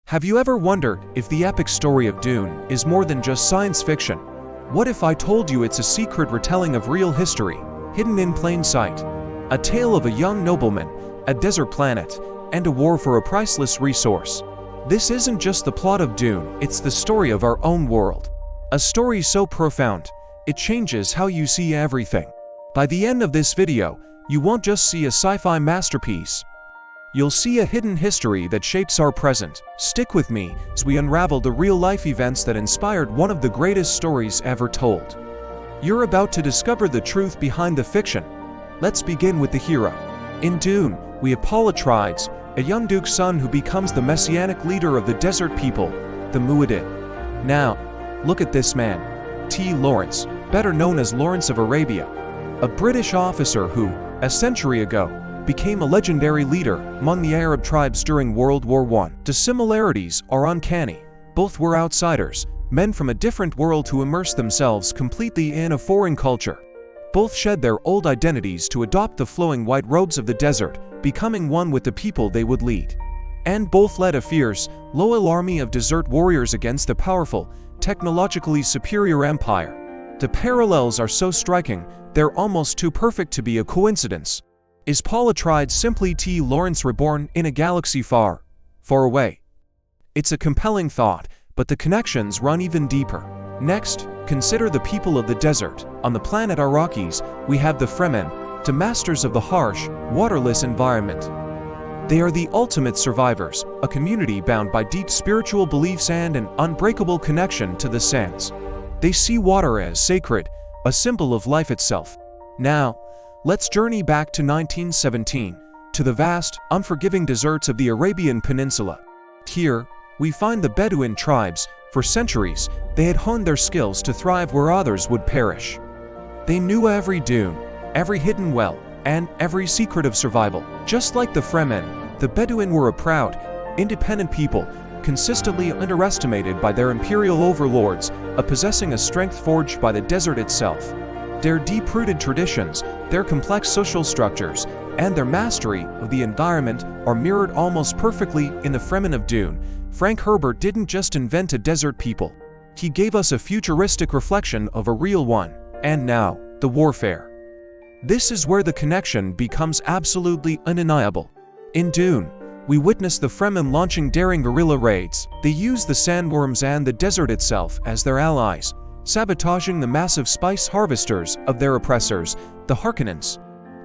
Have you ever wondered if the epic story of Dune is more than just science fiction? What if I told you it's a secret retelling of real history, hidden in plain sight? A tale of a young nobleman, a desert planet, and a war for a priceless resource. This isn't just the plot of Dune, it's the story of our own world. A story so profound, it changes how you see everything. By the end of this video, you won't just see a sci-fi masterpiece. You'll see a hidden history that shapes our present. Stick with me as we unravel the real-life events that inspired one of the greatest stories ever told. You're about to discover the truth behind the fiction. Let's begin with the hero. In Dune, we have Paul Atreides, a young duke's son who becomes the messianic leader of the desert people, the Muad'Dib. Now, look at this man, T. Lawrence, better known as Lawrence of Arabia, a British officer who, a century ago, became a legendary leader among the Arab tribes during World War I. The similarities are uncanny. Both were outsiders, men from a different world who immersed themselves completely in a foreign culture. Both shed their old identities to adopt the flowing white robes of the desert, becoming one with the people they would lead. And both led a fierce, loyal army of desert warriors against a powerful, technologically superior empire. The parallels are so striking, they're almost too perfect to be a coincidence. Is Paul Atreides simply T. Lawrence reborn in a galaxy far, far away? It's a compelling thought, but the connections run even deeper. Next, consider the people of the desert. On the planet Arrakis, we have the Fremen, the masters of the harsh, waterless environment. They are the ultimate survivors, a community bound by deep spiritual beliefs and an unbreakable connection to the sands. They see water as sacred, a symbol of life itself. Now, let's journey back to 1917, to the vast, unforgiving deserts of the Arabian Peninsula. Here, we find the Bedouin tribes. For centuries, they had honed their skills to thrive where others would perish. They knew every dune, every hidden well, and every secret of survival. Just like the Fremen, the Bedouin were a proud, independent people, consistently underestimated by their imperial overlords, possessing a strength forged by the desert itself. Their deep-rooted traditions, their complex social structures, and their mastery of the environment are mirrored almost perfectly in the Fremen of Dune. Frank Herbert didn't just invent a desert people. He gave us a futuristic reflection of a real one. And now, the warfare. This is where the connection becomes absolutely undeniable. In Dune, we witness the Fremen launching daring guerrilla raids. They use the sandworms and the desert itself as their allies, sabotaging the massive spice harvesters of their oppressors, the Harkonnens.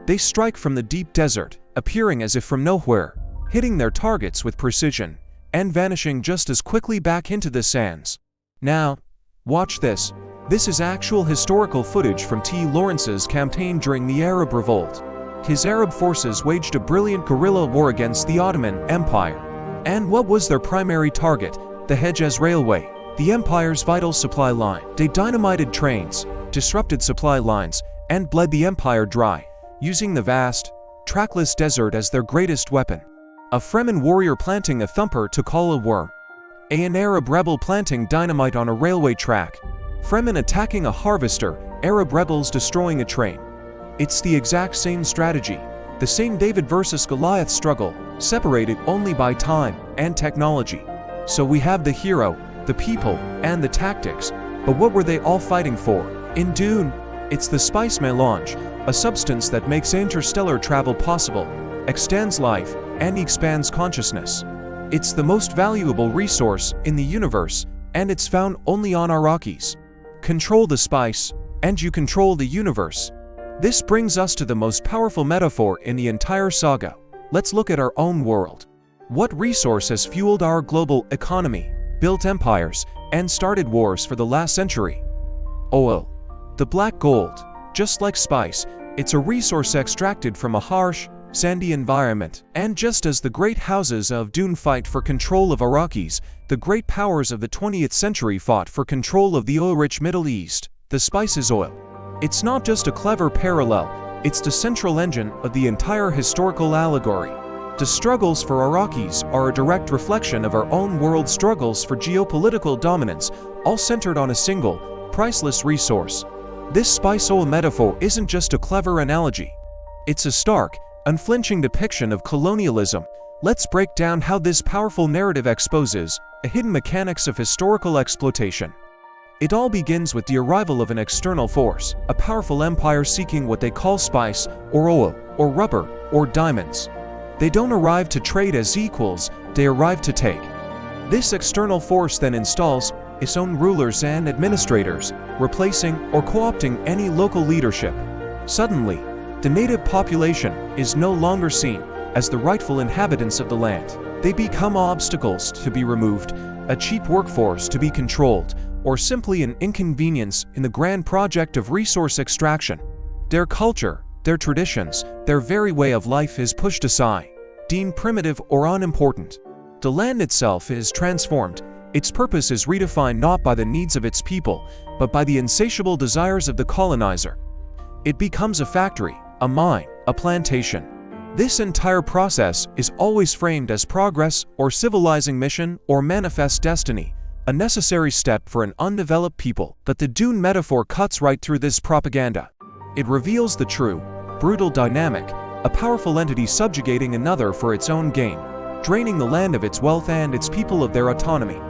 They strike from the deep desert, appearing as if from nowhere, hitting their targets with precision, and vanishing just as quickly back into the sands. Now, watch this. This is actual historical footage from T. Lawrence's campaign during the Arab Revolt. His Arab forces waged a brilliant guerrilla war against the Ottoman Empire. And what was their primary target? The Hejaz Railway, the Empire's vital supply line. They dynamited trains, disrupted supply lines, and bled the Empire dry, using the vast, trackless desert as their greatest weapon. A Fremen warrior planting a thumper to call a worm. An Arab rebel planting dynamite on a railway track. Fremen attacking a harvester, Arab rebels destroying a train. It's the exact same strategy, the same David versus Goliath struggle, separated only by time and technology. So we have the hero, the people, and the tactics, but what were they all fighting for? In Dune, it's the spice melange, a substance that makes interstellar travel possible, extends life, and expands consciousness. It's the most valuable resource in the universe, and it's found only on Arrakis. Control the spice, and you control the universe. This brings us to the most powerful metaphor in the entire saga. Let's look at our own world. What resource has fueled our global economy, built empires, and started wars for the last century? Oil. The black gold. Just like spice, it's a resource extracted from a harsh, sandy environment. And just as the great houses of Dune fight for control of Arrakis, the great powers of the 20th century fought for control of the oil-rich Middle East. The spice is oil. It's not just a clever parallel, it's the central engine of the entire historical allegory. The struggles for Arrakis are a direct reflection of our own world's struggles for geopolitical dominance, all centered on a single, priceless resource. This spice oil metaphor isn't just a clever analogy. It's a stark, unflinching depiction of colonialism, Let's break down how this powerful narrative exposes a hidden mechanics of historical exploitation. It all begins with the arrival of an external force, a powerful empire seeking what they call spice, or oil, or rubber, or diamonds. They don't arrive to trade as equals, they arrive to take. This external force then installs its own rulers and administrators, replacing or co-opting any local leadership. Suddenly, the native population is no longer seen as the rightful inhabitants of the land. They become obstacles to be removed, a cheap workforce to be controlled, or simply an inconvenience in the grand project of resource extraction. Their culture, their traditions, their very way of life is pushed aside, deemed primitive or unimportant. The land itself is transformed. Its purpose is redefined not by the needs of its people, but by the insatiable desires of the colonizer. It becomes a factory, a mine, a plantation. This entire process is always framed as progress or civilizing mission or manifest destiny, a necessary step for an undeveloped people. But the Dune metaphor cuts right through this propaganda. It reveals the true, brutal dynamic, a powerful entity subjugating another for its own gain, draining the land of its wealth and its people of their autonomy.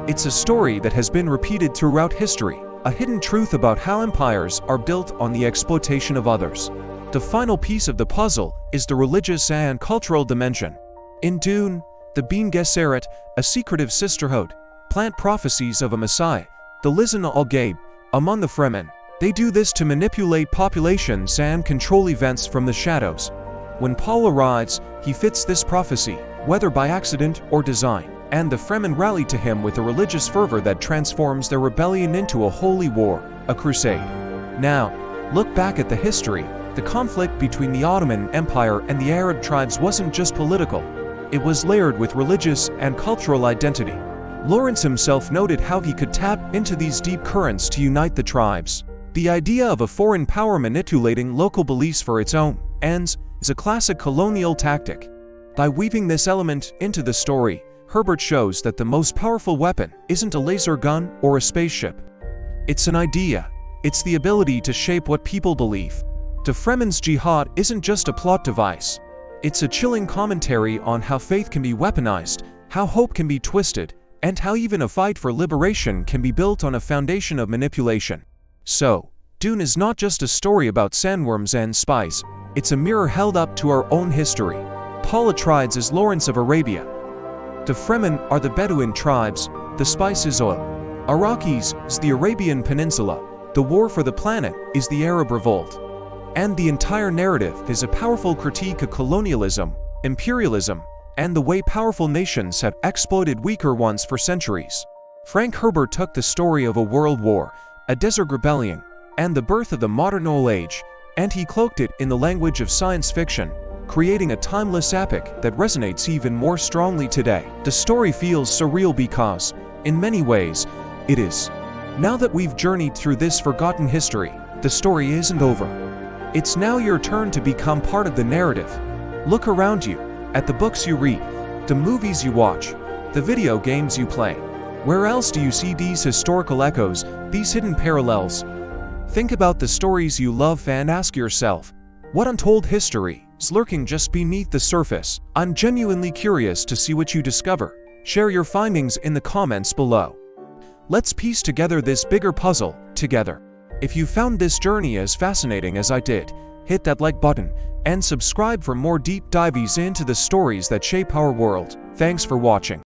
It's a story that has been repeated throughout history, a hidden truth about how empires are built on the exploitation of others. The final piece of the puzzle is the religious and cultural dimension. In Dune, the Bene Gesserit, a secretive sisterhood, plant prophecies of a Messiah, the Lisan al-Gaib, among the Fremen. They do this to manipulate populations and control events from the shadows. When Paul arrives, he fits this prophecy, whether by accident or design, and the Fremen rally to him with a religious fervor that transforms their rebellion into a holy war, a crusade. Now, look back at the history. The conflict between the Ottoman Empire and the Arab tribes wasn't just political. It was layered with religious and cultural identity. Lawrence himself noted how he could tap into these deep currents to unite the tribes. The idea of a foreign power manipulating local beliefs for its own ends is a classic colonial tactic. By weaving this element into the story, Herbert shows that the most powerful weapon isn't a laser gun or a spaceship. It's an idea. It's the ability to shape what people believe. The Fremen's jihad isn't just a plot device. It's a chilling commentary on how faith can be weaponized, how hope can be twisted, and how even a fight for liberation can be built on a foundation of manipulation. So, Dune is not just a story about sandworms and spies. It's a mirror held up to our own history. Paul Atreides is Lawrence of Arabia. The Fremen are the Bedouin tribes, the spice is oil. Arrakis is the Arabian Peninsula. The war for the planet is the Arab Revolt. And the entire narrative is a powerful critique of colonialism, imperialism, and the way powerful nations have exploited weaker ones for centuries. Frank Herbert took the story of a world war, a desert rebellion, and the birth of the modern oil age, and he cloaked it in the language of science fiction, creating a timeless epic that resonates even more strongly today. The story feels surreal because, in many ways, it is. Now that we've journeyed through this forgotten history, the story isn't over. It's now your turn to become part of the narrative. Look around you, at the books you read, the movies you watch, the video games you play. Where else do you see these historical echoes, these hidden parallels? Think about the stories you love and ask yourself, what untold history is lurking just beneath the surface? I'm genuinely curious to see what you discover. Share your findings in the comments below. Let's piece together this bigger puzzle together. If you found this journey as fascinating as I did, hit that like button and subscribe for more deep dives into the stories that shape our world. Thanks for watching.